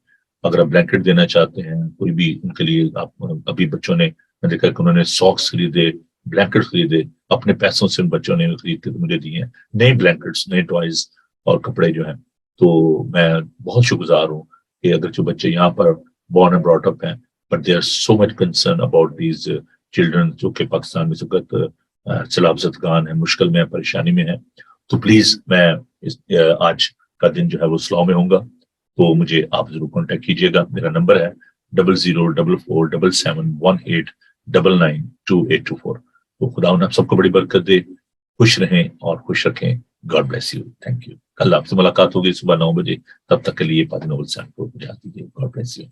अगर आप ब्लैंकेट देना चाहते हैं कोई भी उनके लिए, आप अभी बच्चों ने देखा कि उन्होंने सॉक्स खरीदे, ब्लैंकेट खरीदे, अपने पैसों से उन बच्चों ने खरीद के मुझे दिए हैं नए ब्लैंकेट्स, नए टॉयज और कपड़े जो है। तो मैं बहुत शुक्रगुजार हूँ कि अगर जो बच्चे यहाँ पर born and brought up हैं, but they are so much concerned about these children जो कि पाकिस्तान में इस वक्त सलाबजदगान है, मुश्किल में है, परेशानी में है। तो प्लीज मैं आज का दिन जो है वो स्लो में होगा, तो मुझे आप जरूर कांटेक्ट कीजिएगा। मेरा नंबर है 00447718992824। तो खुदा आप सबको बड़ी बरकत दे, खुश रहें और खुश रखें। God bless you, thank you. कल आपसे मुलाकात होगी सुबह 9 बजे, तब तक के लिए पादी नोबल सैंड को इजाजत दीजिए। God bless you.